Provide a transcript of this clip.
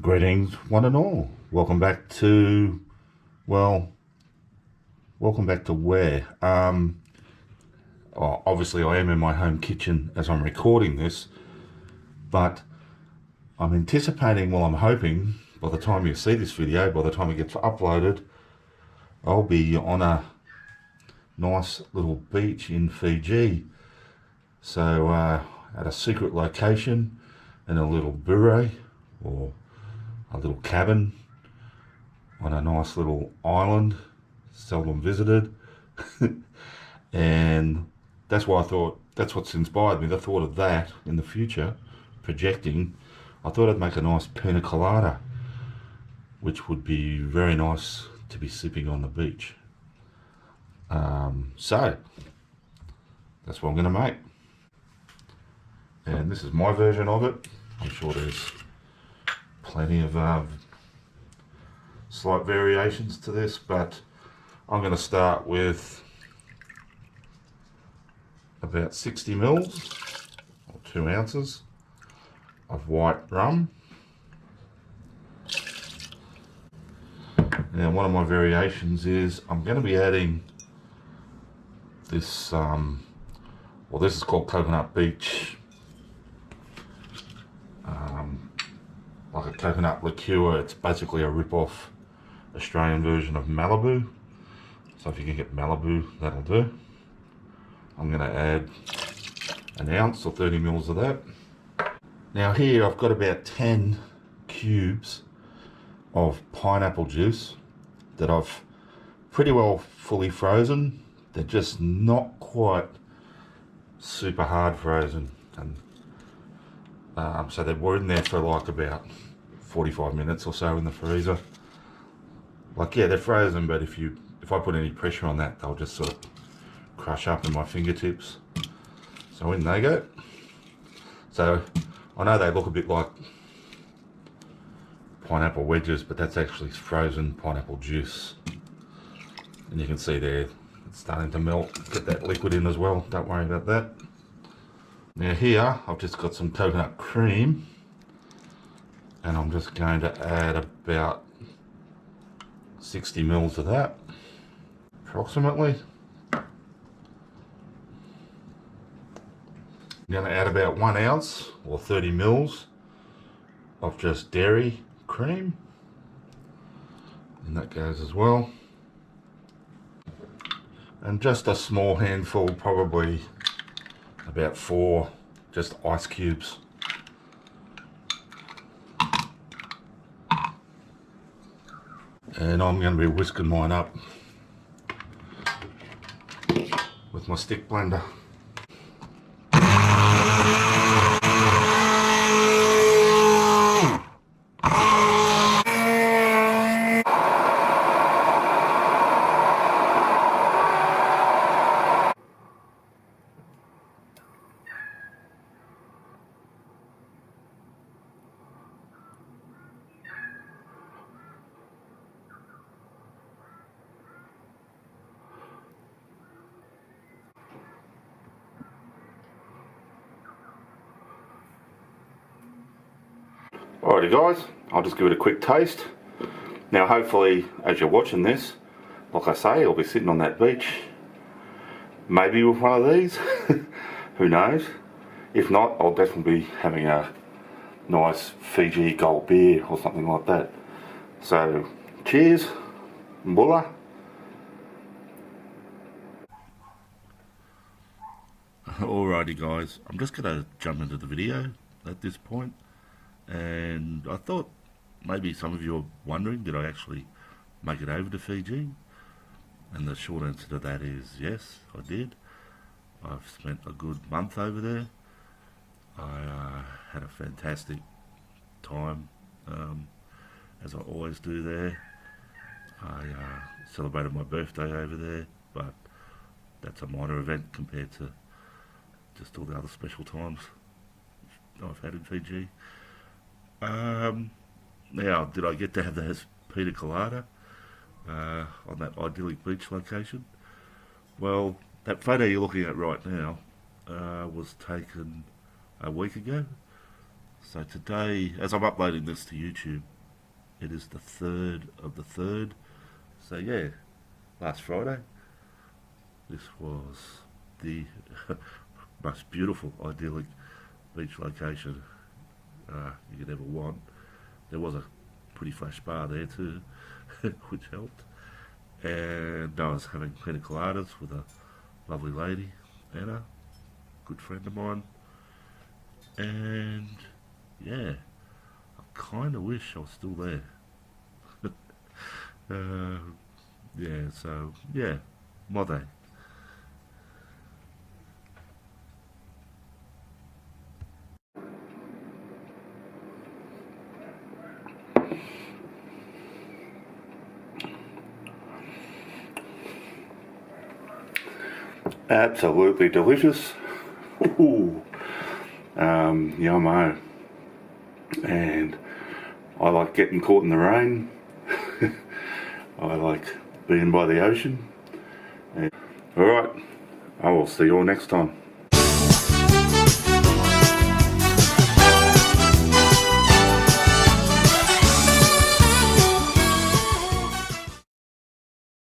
Greetings, one and all. Welcome back to, well, welcome back to where? Obviously I am in my home kitchen as I'm recording this, but I'm anticipating, well, I'm hoping by the time you see this video, by the time it gets uploaded, I'll be on a nice little beach in Fiji. So at a secret location in a little bure or a little cabin on a nice little island, seldom visited. And that's why I thought, that's what's inspired me, the thought of that in the future, projecting. I thought I'd make a nice Pina Colada, which would be very nice to be sipping on the beach. So that's what I'm going to make. And this is my version of it. I'm sure there's plenty of slight variations to this, but I'm going to start with about 60 mils or 2 ounces of white rum. Now one of my variations is I'm going to be adding this, well, this is called Coconut Beach, like a coconut liqueur. It's basically a rip-off Australian version of Malibu. So if you can get Malibu, that'll do. I'm going to add an ounce or 30 mils of that. Now here I've got about 10 cubes of pineapple juice that I've pretty well fully frozen. They're just not quite super hard frozen, and so they were in there for like about 45 minutes or so in the freezer. Like, yeah, they're frozen, but if I put any pressure on that, they'll just sort of crush up in my fingertips. So in they go. So I know they look a bit like pineapple wedges, but that's actually frozen pineapple juice. And you can see there, it's starting to melt, get that liquid in as well. Don't worry about that. Now here, I've just got some coconut cream, and I'm just going to add about 60 mils of that, approximately. I'm going to add about 1 ounce or 30 mils of just dairy cream, and that goes as well. And just a small handful, probably about 4 just ice cubes. And I'm going to be whisking mine up with my stick blender. Alrighty guys, I'll just give it a quick taste. Now hopefully as you're watching this, like I say, I'll be sitting on that beach, maybe with one of these, who knows. If not, I'll definitely be having a nice Fiji gold beer or something like that. So cheers, mbula. Alrighty guys, I'm just going to jump into the video at this point. And I thought maybe some of you are wondering, did I actually make it over to Fiji? And the short answer to that is yes, I did. I've spent a good month over there. I had a fantastic time, as I always do there. I celebrated my birthday over there, but that's a minor event compared to just all the other special times I've had in Fiji. Now, did I get to have those Pina Colada on that idyllic beach location? Well, that photo you're looking at right now was taken a week ago. So today, as I'm uploading this to YouTube, It is the 3rd of the 3rd. So yeah, last Friday. This was the most beautiful, idyllic beach location you could ever want. There was a pretty fresh bar there too, which helped. And I was having Pina Coladas with a lovely lady, Anna, good friend of mine. And yeah, I kind of wish I was still there. Yeah, so yeah, my day. Absolutely delicious. Ooh. Yummo. And I like getting caught in the rain. I like being by the ocean. Alright, I will see you all next time.